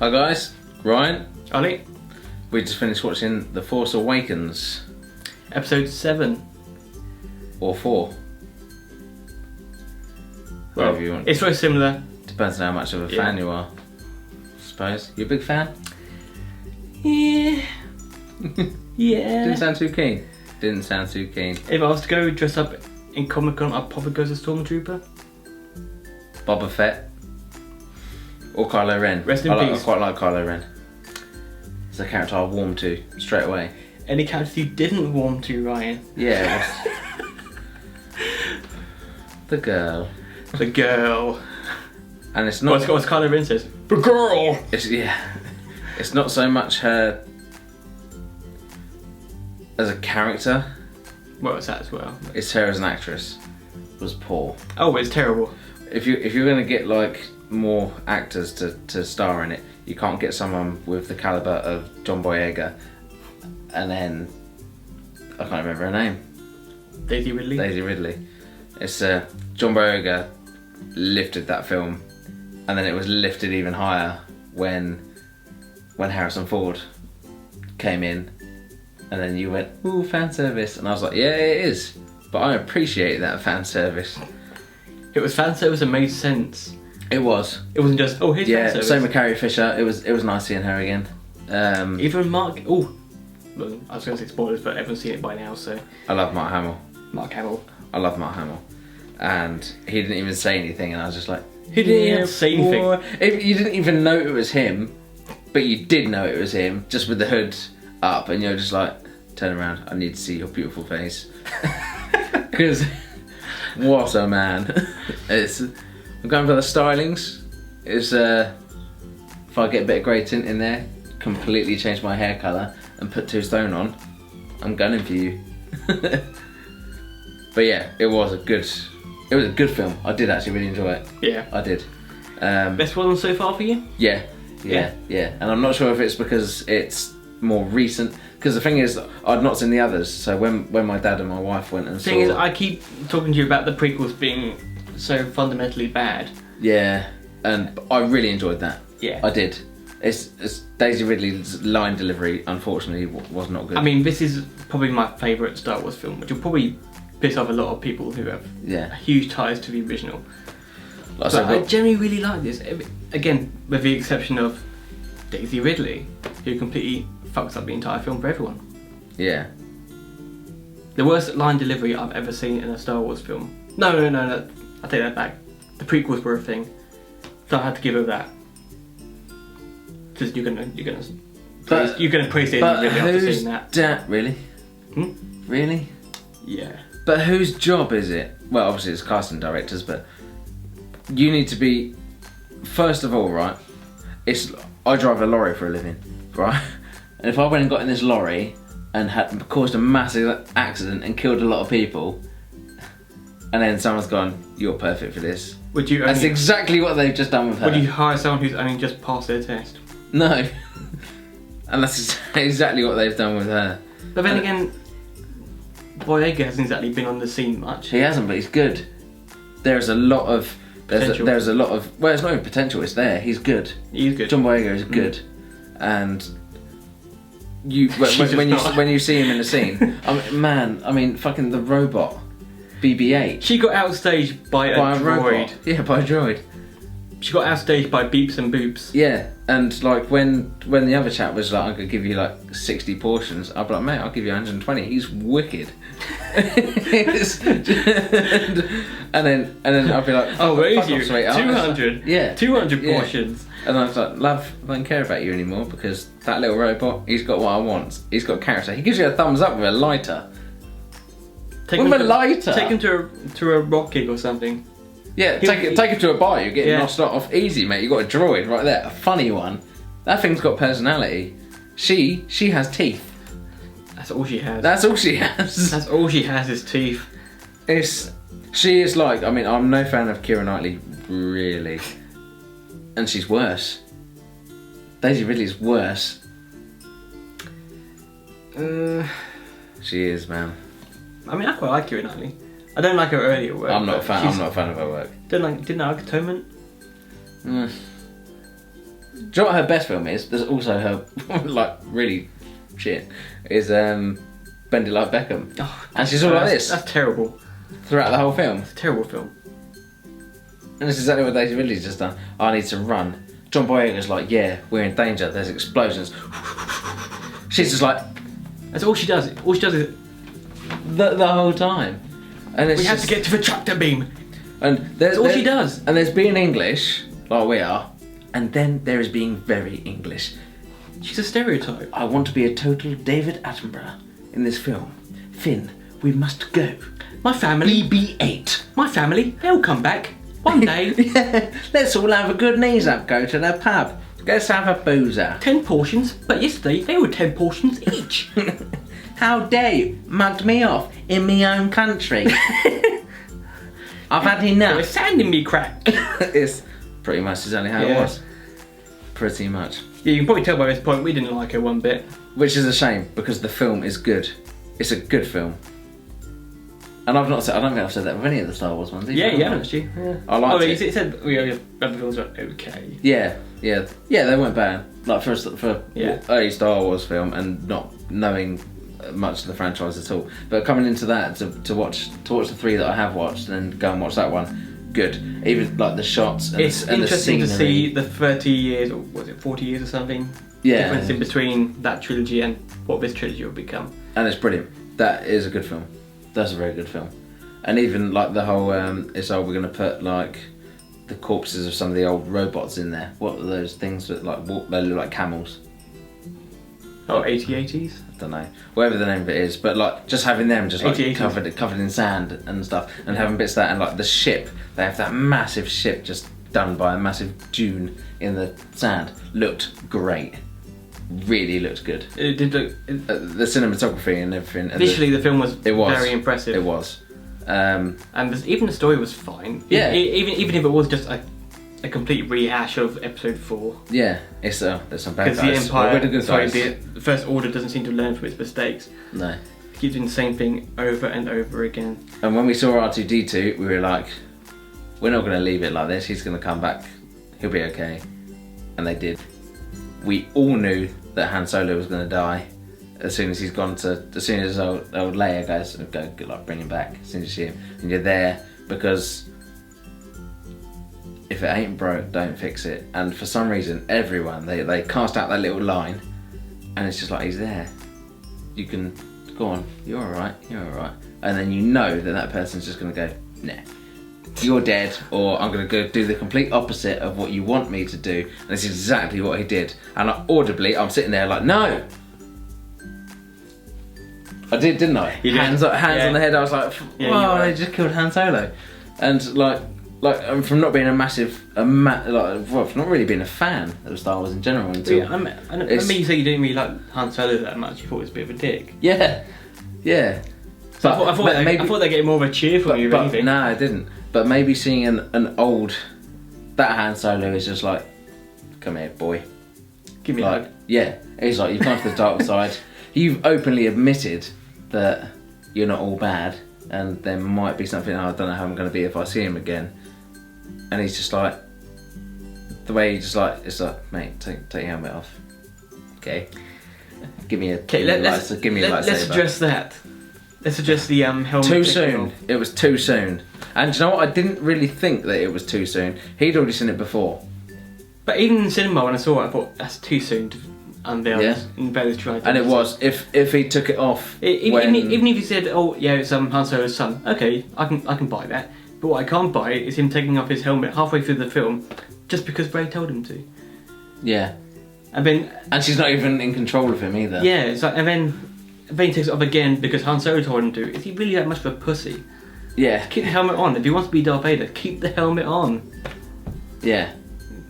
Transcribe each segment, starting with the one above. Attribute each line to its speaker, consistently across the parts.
Speaker 1: Hi guys, Ryan.
Speaker 2: Ollie.
Speaker 1: We just finished watching The Force Awakens.
Speaker 2: Episode 7.
Speaker 1: Or 4.
Speaker 2: Well,
Speaker 1: Whatever you want.
Speaker 2: it's very similar.
Speaker 1: Depends on how much of a fan you are, I suppose. You a big fan?
Speaker 2: Yeah. Yeah.
Speaker 1: Didn't sound too keen. Didn't sound too keen.
Speaker 2: If I was to go dress up in Comic Con, I'd probably go as a Stormtrooper.
Speaker 1: Boba Fett. Or Kylo Ren.
Speaker 2: Rest in
Speaker 1: I
Speaker 2: peace.
Speaker 1: quite like Kylo Ren. It's a character I warm to straight away.
Speaker 2: Any character you didn't warm to, Ryan?
Speaker 1: Yeah. The girl.
Speaker 2: The girl.
Speaker 1: And it's not.
Speaker 2: What's Kylo Ren says? The girl.
Speaker 1: It's not so much her as a character.
Speaker 2: Well, it's that as well.
Speaker 1: It's her as an actress. Was poor.
Speaker 2: Oh, it's terrible.
Speaker 1: If you're gonna get like more actors to star in it, you can't get someone with the caliber of John Boyega, and then I can't remember her name.
Speaker 2: Daisy Ridley.
Speaker 1: Daisy Ridley. It's John Boyega lifted that film, and then it was lifted even higher when Harrison Ford came in, and then you went, ooh, fan service, and I was like, yeah, it is, but I appreciate that fan service.
Speaker 2: It was fan service and made sense.
Speaker 1: It was.
Speaker 2: It wasn't just, oh, here's fan service.
Speaker 1: Same with Carrie Fisher. It was nice seeing her again.
Speaker 2: Even Mark. Oh, well, I was going to say spoilers, but everyone's seen it by now. So
Speaker 1: I love Mark Hamill.
Speaker 2: Mark Hamill.
Speaker 1: I love Mark Hamill, and he didn't even say anything, and I was just like,
Speaker 2: He didn't even say anything.
Speaker 1: If you didn't even know it was him, but you did know it was him, just with the hood up, and you're just like, turn around. I need to see your beautiful face, because what a man! I'm going for the stylings. It's if I get a bit of grey tint in there, completely change my hair colour and put 2 stone on, I'm gunning for you. But yeah, it was a good film. I did actually really enjoy it.
Speaker 2: Yeah.
Speaker 1: I did.
Speaker 2: Best one so far for you?
Speaker 1: Yeah. And I'm not sure if it's because it's more recent, because the thing is, I'd not seen the others, so when my dad and my wife went and
Speaker 2: The thing is, I keep talking to you about the prequels being so fundamentally bad.
Speaker 1: Yeah, and I really enjoyed that.
Speaker 2: Yeah.
Speaker 1: I did. It's Daisy Ridley's line delivery, unfortunately, was not good.
Speaker 2: I mean, this is probably my favourite Star Wars film, which will probably piss off a lot of people who have huge ties to the original. But I generally really like this. Again, with the exception of Daisy Ridley, who completely fucks up the entire film for everyone.
Speaker 1: Yeah.
Speaker 2: The worst line delivery I've ever seen in a Star Wars film. No, I take that back. The prequels were a thing, so I had to give her that. Because you're gonna praise Daisy Ridley after seeing that.
Speaker 1: Really? Really?
Speaker 2: Yeah.
Speaker 1: But whose job is it? Well, obviously it's casting directors, but you need to be, first of all, right? I drive a lorry for a living, right? And if I went and got in this lorry and had caused a massive accident and killed a lot of people, and then someone's gone, you're perfect for this. That's exactly what they've just done with her.
Speaker 2: Would you hire someone who's only just passed their test?
Speaker 1: No. And that's exactly what they've done with her.
Speaker 2: But then again, Boyega hasn't exactly been on the scene much.
Speaker 1: He hasn't, but he's good. There's a lot of
Speaker 2: Potential.
Speaker 1: There's a lot of, well, it's not even potential, it's there. He's good.
Speaker 2: He's good.
Speaker 1: John Boyega is good. And when you see him in the scene, I mean, fucking the robot, BB-8.
Speaker 2: She got outstaged by a droid.
Speaker 1: Robot. Yeah, by a droid.
Speaker 2: She got outstaged by beeps and boops.
Speaker 1: Yeah, and like when the other chap was like, I'm gonna give you like 60 portions, I'd be like, mate, I'll give you 120. He's wicked. and then I'd be like,
Speaker 2: oh, where is you?
Speaker 1: 200. Yeah,
Speaker 2: 200 portions.
Speaker 1: And I was like, love, I don't care about you anymore, because that little robot, he's got what I want. He's got character. He gives you a thumbs up with a lighter. Take him
Speaker 2: to a rock gig or something.
Speaker 1: Yeah, take him to a bar. You're getting knocked off easy, mate. You got a droid right there, a funny one. That thing's got personality. She has teeth.
Speaker 2: That's all she has.
Speaker 1: That's all she has.
Speaker 2: That's all she has is teeth.
Speaker 1: She is like, I mean, I'm no fan of Keira Knightley, really, and she's worse. Daisy Ridley's worse. She is, man.
Speaker 2: I mean, I quite like Keira Knightley. I don't like her earlier work.
Speaker 1: I'm not a fan of her work.
Speaker 2: Didn't like Atonement.
Speaker 1: you know what her best film is? There's also her, like, really shit, is Bend It Like Beckham.
Speaker 2: Oh,
Speaker 1: and she's all like this.
Speaker 2: That's terrible.
Speaker 1: Throughout the whole film.
Speaker 2: It's a terrible film.
Speaker 1: And this is exactly what Daisy Ridley's just done. I need to run. John Boyega's like, yeah, we're in danger, there's explosions. She's just like...
Speaker 2: That's all she does. All she does is...
Speaker 1: The whole time. And it's
Speaker 2: we have to get to the tractor beam.
Speaker 1: And
Speaker 2: that's all she does.
Speaker 1: And there's being English, like we are, and then there is being very English.
Speaker 2: She's a stereotype.
Speaker 1: I want to be a total David Attenborough in this film. Finn, we must go.
Speaker 2: My family...
Speaker 1: BB-8.
Speaker 2: My family, they'll come back. One day.
Speaker 1: Yeah, let's all have a good knees up, go to the pub. Let's have a boozer.
Speaker 2: 10 portions, but yesterday they were 10 portions each.
Speaker 1: How dare you mugged me off in my own country. I've had enough.
Speaker 2: There was sand in me crack.
Speaker 1: It's pretty much exactly how it was. Pretty much.
Speaker 2: Yeah, you can probably tell by this point we didn't like her one bit.
Speaker 1: Which is a shame, because the film is good. It's a good film. And I don't think I've said that with any of the Star Wars ones either.
Speaker 2: Yeah, actually. Yeah.
Speaker 1: I liked it.
Speaker 2: It said other films were okay.
Speaker 1: Yeah, they weren't bad. Like for a Star Wars film and not knowing much of the franchise at all. But coming into that to watch the 3 that I have watched and then go and watch that one, good. Even like the shots and
Speaker 2: it's
Speaker 1: and
Speaker 2: interesting
Speaker 1: the
Speaker 2: to see the 30 years or was it 40 years or something difference in between that trilogy and what this trilogy will become.
Speaker 1: And it's brilliant. That is a good film. That's a very good film. And even like the whole we're going to put like the corpses of some of the old robots in there. What are those things that like walk? They look like camels.
Speaker 2: Oh, 8080s?
Speaker 1: I don't know. Whatever the name of it is, but like just having them just like
Speaker 2: 80s.
Speaker 1: covered in sand and stuff, and having bits of that, and like the ship, they have that massive ship just done by a massive dune in the sand. Looked great. Really looked good.
Speaker 2: It did look...
Speaker 1: the cinematography and everything. And
Speaker 2: visually the film was very impressive.
Speaker 1: It was.
Speaker 2: And even the story was fine.
Speaker 1: Yeah.
Speaker 2: Even if it was just a complete rehash of episode 4.
Speaker 1: Yeah, there's some bad guys.
Speaker 2: Because the Empire,
Speaker 1: the
Speaker 2: First Order doesn't seem to learn from its mistakes.
Speaker 1: No.
Speaker 2: It keeps doing the same thing over and over again.
Speaker 1: And when we saw R2-D2, we were like, we're not going to leave it like this. He's going to come back. He'll be okay. And they did. We all knew that Han Solo was going to die as soon as old Leia goes, go like bring him back as soon as you see him, and you're there because if it ain't broke, don't fix it. And for some reason, everyone they cast out that little line, and it's just like he's there. You can go on. You're all right. And then you know that person's just going to go, nah. You're dead, or I'm going to go do the complete opposite of what you want me to do. And it's exactly what he did. And I'm sitting there like, no! I did, didn't I? Hands on the head, I was like, wow, they just killed Han Solo. And like from not being from not really being a fan of Star Wars in general until...
Speaker 2: Yeah, I mean, you say you didn't really like Han Solo that much, you thought he was a bit of a dick.
Speaker 1: Yeah.
Speaker 2: So I thought they'd get more of a cheer from you, really.
Speaker 1: No, I didn't. But maybe seeing an old... That Han Solo is just like, come here, boy.
Speaker 2: Give me a hug.
Speaker 1: Yeah. He's like, you've gone to the dark side. You've openly admitted that you're not all bad. And there might be something, I don't know how I'm going to be if I see him again. And he's just like... The way he just like... It's like, mate, take your helmet off. Okay. Give me a lightsaber.
Speaker 2: Let's address that. Let's address the helmet.
Speaker 1: Too soon. It was too soon. And do you know what? I didn't really think that it was too soon. He'd already seen it before.
Speaker 2: But even in cinema when I saw it, I thought that's too soon to unveil this trilogy.
Speaker 1: And it was. If he took it off,
Speaker 2: even if he said, "Oh yeah, it's Han Solo's son," okay, I can buy that. But what I can't buy is him taking off his helmet halfway through the film, just because Rey told him to.
Speaker 1: Yeah.
Speaker 2: And
Speaker 1: she's not even in control of him either.
Speaker 2: Yeah, it's like, and then he takes it off again because Han Solo told him to. Is he really that much of a pussy?
Speaker 1: Yeah.
Speaker 2: Keep the helmet on. If he wants to be Darth Vader, keep the helmet on.
Speaker 1: Yeah.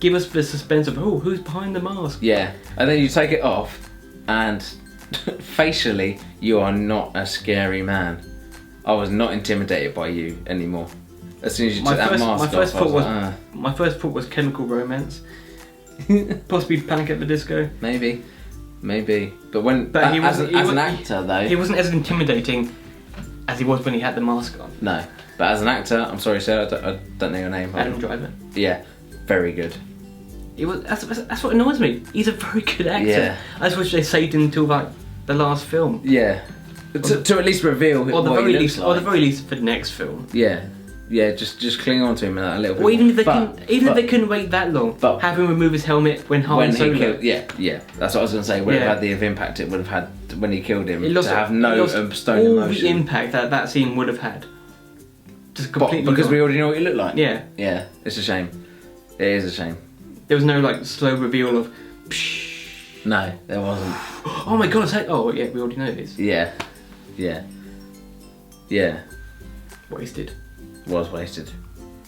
Speaker 2: Give us the suspense of, oh, who's behind the mask?
Speaker 1: Yeah. And then you take it off, and facially, you are not a scary man. I was not intimidated by you anymore. As soon as you took that mask off,
Speaker 2: my first thought was Chemical Romance. Possibly Panic at the Disco.
Speaker 1: Maybe. But as an actor, though,
Speaker 2: he wasn't as intimidating as he was when he had the mask on.
Speaker 1: No, but as an actor, I'm sorry, sir, I don't know your name.
Speaker 2: Adam Driver.
Speaker 1: Yeah, very good.
Speaker 2: That's what annoys me. He's a very good actor.
Speaker 1: Yeah.
Speaker 2: I just wish they saved him until like the last film.
Speaker 1: Yeah. To at least reveal
Speaker 2: or the
Speaker 1: what
Speaker 2: very
Speaker 1: he
Speaker 2: least,
Speaker 1: looks like.
Speaker 2: or the very least for the next film.
Speaker 1: Yeah. Yeah, just cling on to him a little bit.
Speaker 2: Or even if they couldn't wait that long, have him remove his helmet when Han Solo.
Speaker 1: Killed, yeah, that's what I was going to say. Would have had the impact it would have had when he killed him. To have no stone
Speaker 2: all
Speaker 1: emotion.
Speaker 2: the impact that scene would have had. Just completely
Speaker 1: because we already know what he looked like.
Speaker 2: Yeah.
Speaker 1: Yeah, it's a shame. It is a shame.
Speaker 2: There was no like slow reveal of. Psh.
Speaker 1: No, there wasn't.
Speaker 2: Oh my god! Oh yeah, we already know this.
Speaker 1: Yeah.
Speaker 2: Wasted.
Speaker 1: Was wasted.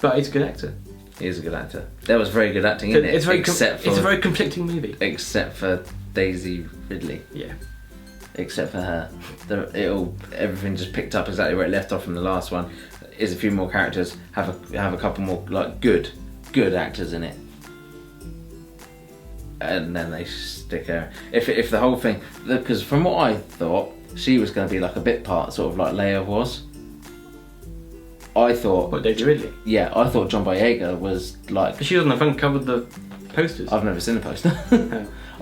Speaker 2: But he's a good actor.
Speaker 1: He is a good actor. There was very good acting in it.
Speaker 2: It's a very conflicting movie.
Speaker 1: Except for Daisy Ridley.
Speaker 2: Yeah.
Speaker 1: Except for her. Everything just picked up exactly where it left off from the last one. Is a few more characters, have a couple more like good actors in it. And then they stick her. If the whole thing, because from what I thought, she was going to be like a bit part, sort of like Leia was. I thought.
Speaker 2: What, Daisy Ridley?
Speaker 1: Yeah, I thought John Boyega was like.
Speaker 2: But she was on the front cover of the posters.
Speaker 1: I've never seen the poster.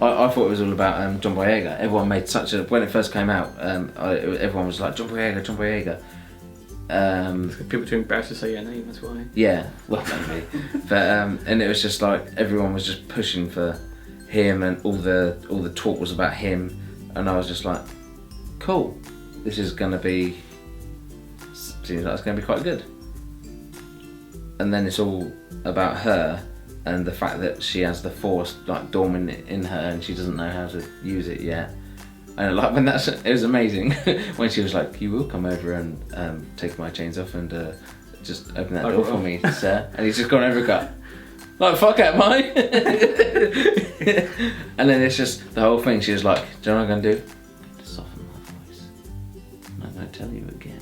Speaker 1: I thought it was all about John Boyega. Everyone made when it first came out. Everyone was like John Boyega.
Speaker 2: People too embarrassed to say your name. That's why.
Speaker 1: Yeah, well maybe. But and it was just like everyone was just pushing for him, and all the talk was about him, and I was just like, cool. This is gonna be. Seems like it's going to be quite good. And then it's all about her and the fact that she has the Force like dormant in her and she doesn't know how to use it yet. And like when it was amazing when she was like, "You will come over and take my chains off and just open that door for me, sir." And he's just gone over and got like, "Fuck it, mate." And then it's just the whole thing. She was like, "Do you know what I'm going to do? Just soften my voice. I'm going to tell you again."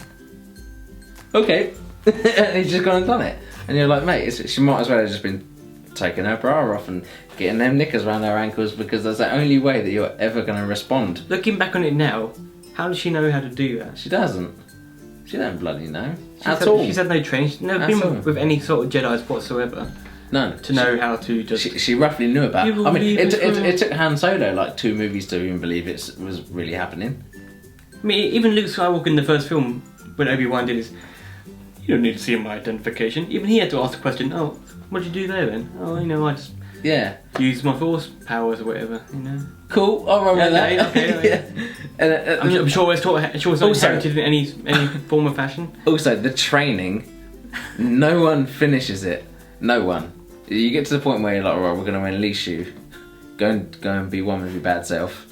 Speaker 1: Okay. And he's just gone and done it. And you're like, mate, she might as well have just been taking her bra off and getting them knickers around her ankles because that's the only way that you're ever going to respond.
Speaker 2: Looking back on it now, how does she know how to do that?
Speaker 1: She doesn't. She don't bloody know.
Speaker 2: She's had no training. She's never been with any sort of Jedis whatsoever.
Speaker 1: No.
Speaker 2: To know how to just...
Speaker 1: She roughly knew about it. I mean, it took Han Solo like 2 movies to even believe it was really happening.
Speaker 2: I mean, even Luke Skywalker in the first film, when Obi-Wan did his... You don't need to see my identification. Even he had to ask the question, oh, what did you do there then? Oh, I just use my Force powers or whatever,
Speaker 1: Cool, I'll run with that.
Speaker 2: Okay. Yeah. I'm sure it's inherited in any form of fashion.
Speaker 1: Also, the training, no one finishes it. No one. You get to the point where you're like, right, we're going to unleash you. Go and be one with your bad self.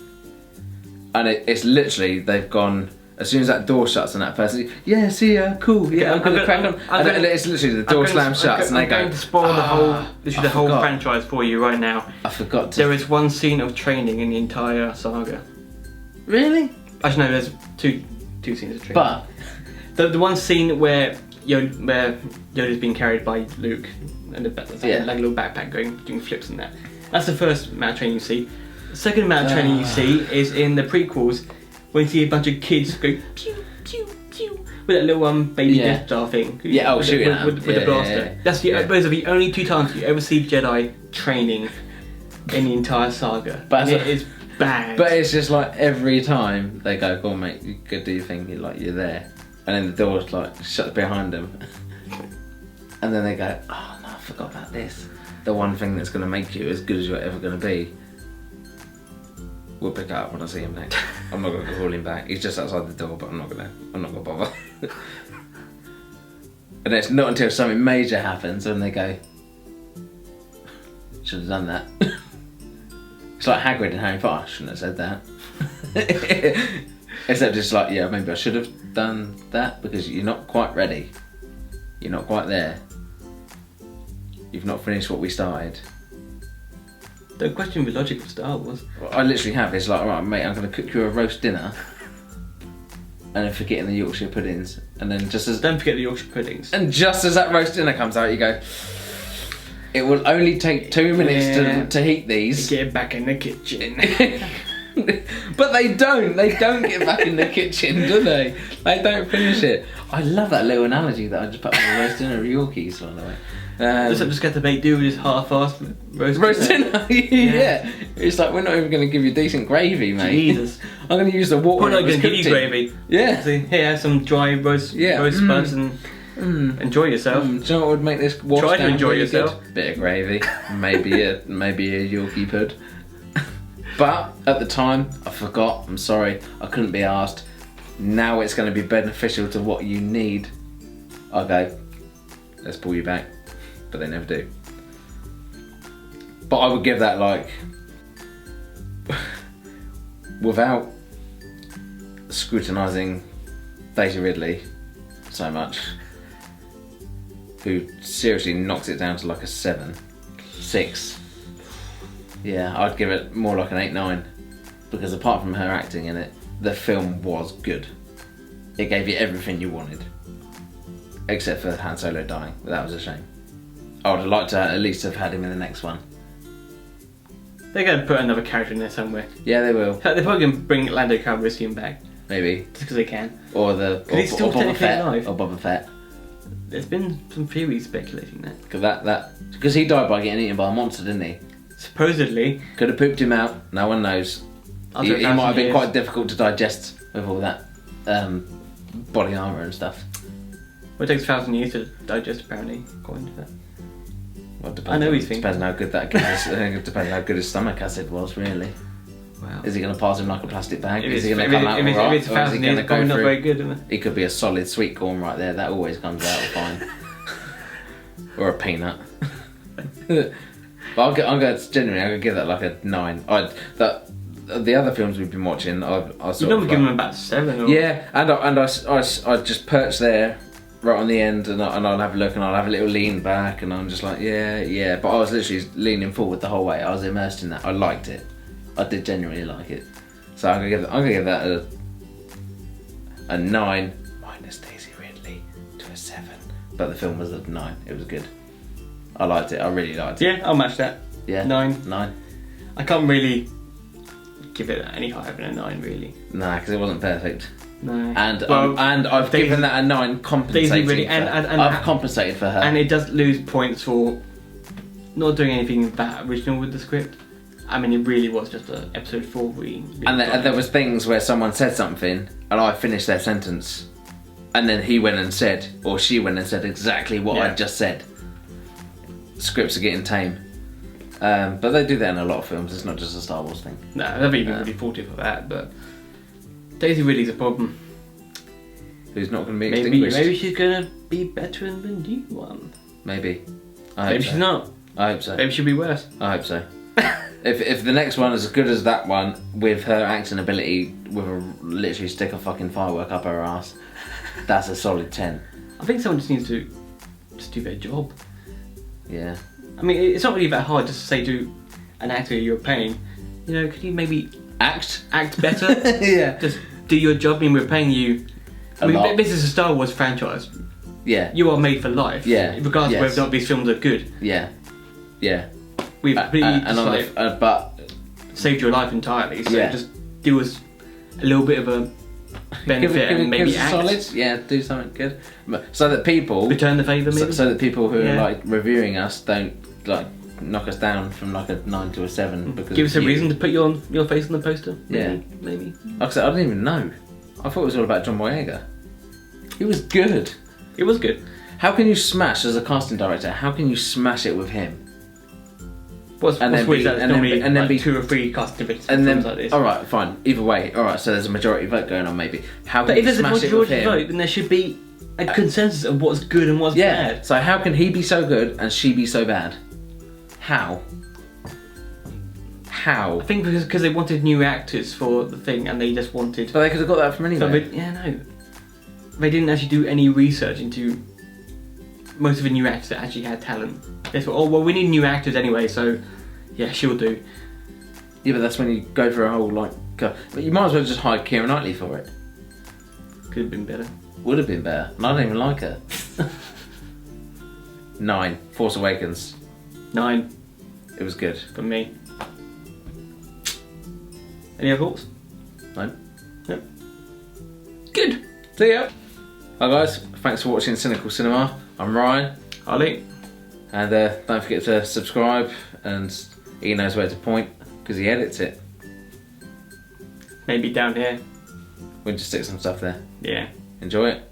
Speaker 1: And it's literally, they've gone... As soon as that door shuts and that person, yeah, see ya, cool, yeah, I'm gonna crack on. It's literally the door slams shut and they go.
Speaker 2: I'm going to spoil the whole franchise for you right now.
Speaker 1: I forgot to.
Speaker 2: There is one scene of training in the entire saga.
Speaker 1: Really?
Speaker 2: Actually, no, there's two scenes of training.
Speaker 1: But
Speaker 2: the one scene where Yoda's being carried by Luke and like a little backpack doing flips and that. That's the first amount of training you see. The second amount of training you see is in the prequels. When you see a bunch of kids go pew pew pew with that little baby Death Star thing.
Speaker 1: Yeah, shooting
Speaker 2: with the blaster. Yeah. Those are the only 2 times you ever see Jedi training in the entire saga. But it is bad.
Speaker 1: But it's just like every time they go, "Go on, mate, you go do your thing." You're there, and then the door's like shut behind them, and then they go, "Oh no, I forgot about this. The one thing that's going to make you as good as you're ever going to be." We'll pick it up when I see him next. I'm not going to call him back. He's just outside the door, but I'm not going to bother. And it's not until something major happens when they go, should have done that. It's like Hagrid in Harry Potter. I shouldn't have said that. Except just like, yeah, maybe I should have done that because you're not quite ready. You're not quite there. You've not finished what we started.
Speaker 2: Don't question the logic of Star Wars.
Speaker 1: I literally have. It's like, alright, mate, I'm going to cook you a roast dinner, and then forgetting the Yorkshire puddings, and then
Speaker 2: don't forget the Yorkshire puddings.
Speaker 1: And just as that roast dinner comes out, you go, it will only take 2 minutes to heat these.
Speaker 2: Get back in the kitchen.
Speaker 1: But they don't get back in the kitchen, do they? They don't finish it. I love that little analogy that I just put on the roast dinner of Yorkies, by the way.
Speaker 2: Just get to make do with this half-assed
Speaker 1: roast dinner. Yeah. It's like, we're not even going to give you decent gravy, mate.
Speaker 2: Jesus.
Speaker 1: I'm going to use the water.
Speaker 2: We're not going to give you gravy.
Speaker 1: Yeah.
Speaker 2: So, here, have some dry roast spuds and enjoy yourself.
Speaker 1: Do you know what would make this wash
Speaker 2: Try
Speaker 1: down
Speaker 2: to enjoy
Speaker 1: really
Speaker 2: yourself.
Speaker 1: Good? Bit of gravy, maybe a Yorkie pud. But at the time, I forgot. I'm sorry, I couldn't be asked. Now it's going to be beneficial to what you need. Okay, let's pull you back, but they never do. But I would give that, like, without scrutinising Daisy Ridley so much, who seriously knocks it down to like a 7, 6. Yeah, I'd give it more like an 8, 9, because apart from her acting in it, the film was good. It gave you everything you wanted, except for Han Solo dying. That was a shame. I would have liked to at least have had him in the next one.
Speaker 2: They're going to put another character in there somewhere.
Speaker 1: Yeah, they will.
Speaker 2: They're probably going to bring Lando Calrissian back.
Speaker 1: Maybe.
Speaker 2: Just because they can.
Speaker 1: Or
Speaker 2: he's still
Speaker 1: Boba Fett.
Speaker 2: alive.
Speaker 1: Or Boba Fett.
Speaker 2: There's been some theories speculating that.
Speaker 1: Because he died by getting eaten by a monster, didn't he?
Speaker 2: Supposedly.
Speaker 1: Could have pooped him out. No one knows. He might have been quite difficult to digest with all that body armour and stuff.
Speaker 2: Well, it takes 1,000 years to digest, apparently, according to that.
Speaker 1: Well,
Speaker 2: I know he's thinking.
Speaker 1: Depends on how good that depends how good his stomach acid was, really.
Speaker 2: Wow.
Speaker 1: Is he going to pass him like a plastic bag?
Speaker 2: If
Speaker 1: is he going to come out
Speaker 2: if
Speaker 1: alright?
Speaker 2: If it's 1,000 years, probably not very good, isn't it?
Speaker 1: It could be a solid sweet corn right there. That always comes out fine. Or a peanut. But I'm going to give that like a 9. The other films we've been watching, I sort
Speaker 2: You've never given them about 7. Or...
Speaker 1: Yeah, and I just perch there right on the end, and I'll have a look, and I'll have a little lean back, and I'm just like, yeah. But I was literally leaning forward the whole way. I was immersed in that. I liked it. I did genuinely like it. So I'm gonna give that a 9 minus Daisy Ridley to a 7. But the film was a 9. It was good. I liked it. I really liked it.
Speaker 2: Yeah, I'll match that.
Speaker 1: Yeah.
Speaker 2: 9. I can't really give it any higher than a 9, really.
Speaker 1: Nah, because it wasn't perfect.
Speaker 2: No.
Speaker 1: And I've given that a 9 compensating
Speaker 2: really,
Speaker 1: I've compensated for her.
Speaker 2: And it does lose points for not doing anything that original with the script. I mean, it really was just episode 4
Speaker 1: and there was things where someone said something and I finished their sentence, and then he went and said, or she went and said exactly what I just said. Scripts are getting tame. But they do that in a lot of films. It's not just a Star Wars thing.
Speaker 2: No, they've even really faulted for that. But Daisy Ridley's a problem.
Speaker 1: Who's not going to be extinguished?
Speaker 2: Maybe she's going to be better in the new one.
Speaker 1: Maybe.
Speaker 2: Maybe she's not.
Speaker 1: I hope so.
Speaker 2: Maybe she'll be worse.
Speaker 1: I hope so. If the next one is as good as that one, with her acting ability, with literally stick a fucking firework up her ass, that's a solid 10.
Speaker 2: I think someone just needs to just do their job.
Speaker 1: Yeah.
Speaker 2: I mean, it's not really that hard just to say to an actor you're paying, you know, could you maybe act better?
Speaker 1: Yeah.
Speaker 2: Just do your job. I mean, we're paying you. I mean, this is a Star Wars franchise.
Speaker 1: Yeah.
Speaker 2: You are made for life.
Speaker 1: Yeah.
Speaker 2: Regardless of whether or not these films are good.
Speaker 1: Yeah. Yeah.
Speaker 2: We've
Speaker 1: but
Speaker 2: saved your life entirely. So just do us a little bit of a benefit and maybe act.
Speaker 1: Solid. Yeah, do something good. So that people
Speaker 2: return the favour, maybe.
Speaker 1: So that people who are like reviewing us don't like knock us down from like a 9 to a 7 because
Speaker 2: give us a reason to put your face on the poster. Maybe.
Speaker 1: Like I said, I didn't even know. I thought it was all about John Boyega. He was good.
Speaker 2: It was good.
Speaker 1: How can you smash as a casting director? How can you smash it with him?
Speaker 2: And then be 2 or 3 casting directors and then like this.
Speaker 1: All right, fine. Either way, all right. So there's a majority vote going on, maybe. How?
Speaker 2: But if there's a majority vote, then there should be a consensus of what's good and what's bad.
Speaker 1: So how can he be so good and she be so bad? How?
Speaker 2: I think because they wanted new actors for the thing, and they just wanted.
Speaker 1: But they could have got that from anywhere.
Speaker 2: They didn't actually do any research into most of the new actors that actually had talent. They thought, oh well, we need new actors anyway, so yeah, she'll do.
Speaker 1: Yeah, but that's when you go for a whole but you might as well just hire Keira Knightley for it.
Speaker 2: Could have been better.
Speaker 1: Would have been better, and I don't even like her. 9. Force Awakens.
Speaker 2: 9.
Speaker 1: It was good
Speaker 2: for me. Any other thoughts?
Speaker 1: No.
Speaker 2: Yep. Good.
Speaker 1: See ya. Hi guys, thanks for watching Cynical Cinema. I'm Ryan.
Speaker 2: Ollie.
Speaker 1: And don't forget to subscribe, and he knows where to point because he edits it.
Speaker 2: Maybe down here.
Speaker 1: We'll just stick some stuff there.
Speaker 2: Yeah.
Speaker 1: Enjoy it.